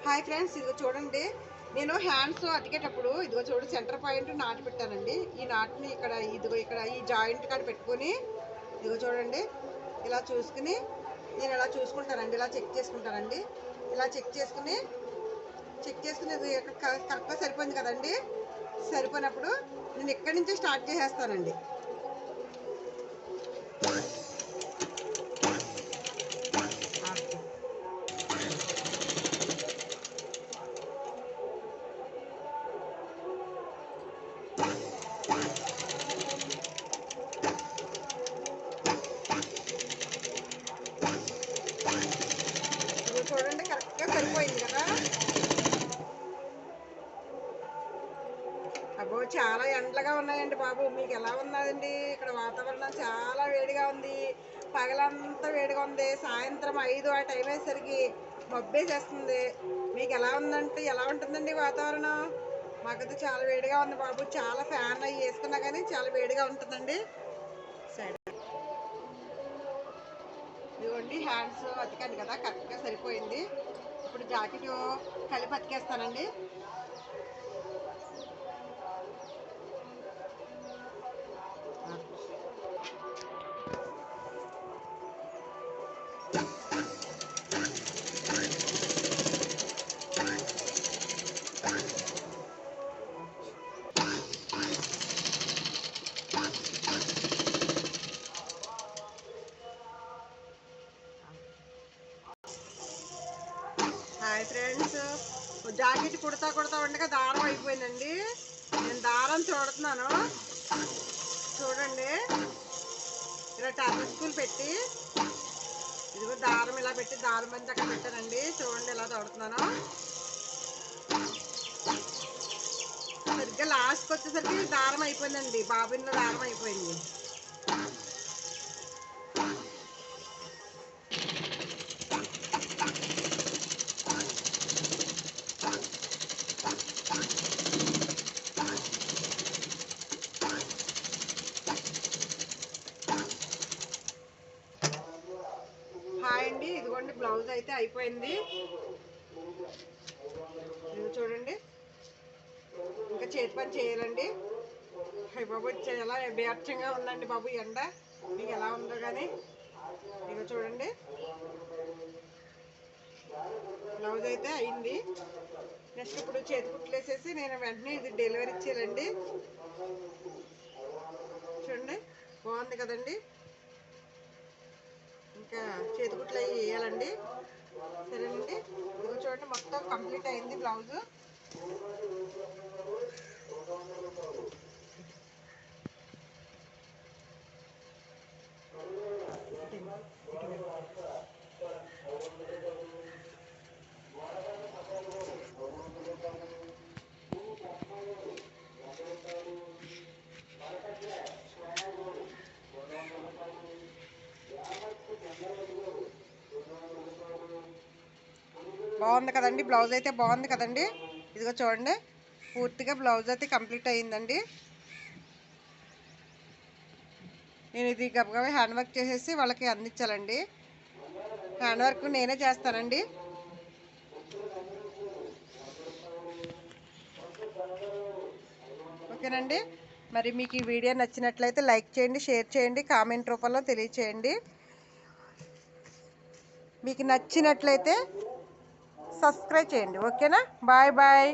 Hi friends, ఇదిగో చూడండి. నేను హ్యాండ్స్ అతికేటప్పుడు ఇదిగో చూడు సెంటర్ పాయింట్ నాటు పెట్టానండి. ఈ నాటుని ఇక్కడ ఇదిగో ఇక్కడ ఈ జాయింట్ కాడ పెట్టుకొని ఇదిగో చూడండి ఇలా చూసుకుని నేను ఇలా చూసుకుంటానండి. ఇలా చెక్ చేసుకుంటానండి. ఇలా చెక్ చేసుకుని ఇది కరెక్ట్గా సరిపోయింది కదండి. సరిపోయినప్పుడు నేను ఇక్కడి నుంచే స్టార్ట్ చేసేస్తానండి. చూడండి కరెక్ట్గా సరిపోయింది కదా. అబ్బో చాలా ఎండలుగా ఉన్నాయండి బాబు. మీకు ఎలా ఉన్నదండి? ఇక్కడ వాతావరణం చాలా వేడిగా ఉంది. పగలంతా వేడిగా ఉంది. సాయంత్రం 5 ఆ టైం అయ్యేసరికి మబ్బేసేస్తుంది. మీకు ఎలా ఉందంటే ఎలా ఉంటుందండి వాతావరణం? మాకైతే చాలా వేడిగా ఉంది బాబు. చాలా ఫ్యాన్ అవి వేసుకున్నా కానీ చాలా వేడిగా ఉంటుందండి. సైడ్ ఇదిగోండి హ్యాండ్స్ అతికాను కదా, కరెక్ట్గా సరిపోయింది. ఇప్పుడు జాకెట్ కలిపి అతికేస్తానండి. హాయ్ ఫ్రెండ్స్, జాకెట్ కుడతా ఉండగా దారం అయిపోయిందండి. నేను దారం చూడుతున్నాను. చూడండి ఇలా టర్న్ స్కూల్ పెట్టి ఇదిగో దారం ఇలా పెట్టి దారం అంతా అక్కడ పెట్టానండి. చూడండి ఇలా తోడుతున్నాను. సరిగ్గా లాస్ట్కి వచ్చేసరికి దారం అయిపోయిందండి. బాబిన్లో దారం అయిపోయింది. హాయ్ అండి, ఇదిగోండి బ్లౌజ్ అయితే అయిపోయింది. ఇది చూడండి, ఇంకా చేతి పని చేయాలండి. హై బాబు ఎలా బీభత్సంగా ఉందండి బాబు ఎండ. మీకు ఎలా ఉందో కానీ ఇక చూడండి బ్లౌజ్ అయితే అయింది. నెక్స్ట్ ఇప్పుడు చేతి కుట్లు వేసేసి నేను వెంటనే ఇది డెలివరీ ఇచ్చేయాలండి. చూడండి బాగుంది కదండి. ఇంకా చేతి కుట్లు అవి వేయాలండి. సరేనండి, ఇదిగో చూడండి మొత్తం కంప్లీట్ అయింది బ్లౌజు. బాగుంది కదండి, బ్లౌజ్ అయితే బాగుంది కదండి. ఇదిగో చూడండి పూర్తిగా బ్లౌజ్ అయితే కంప్లీట్ అయ్యిందండి. నేను ఇది గబగబా హ్యాండ్ వర్క్ చేసేసి వాళ్ళకి అందించాలండి. హ్యాండ్ వర్క్ నేనే చేస్తానండి. ఓకేనండి, మరి మీకు ఈ వీడియో నచ్చినట్లయితే లైక్ చేయండి, షేర్ చేయండి, కామెంట్ రూపంలో తెలియచేయండి. మీకు నచ్చినట్లయితే సబ్స్క్రైబ్ చేయండి. ఓకేనా, బాయ్ బాయ్.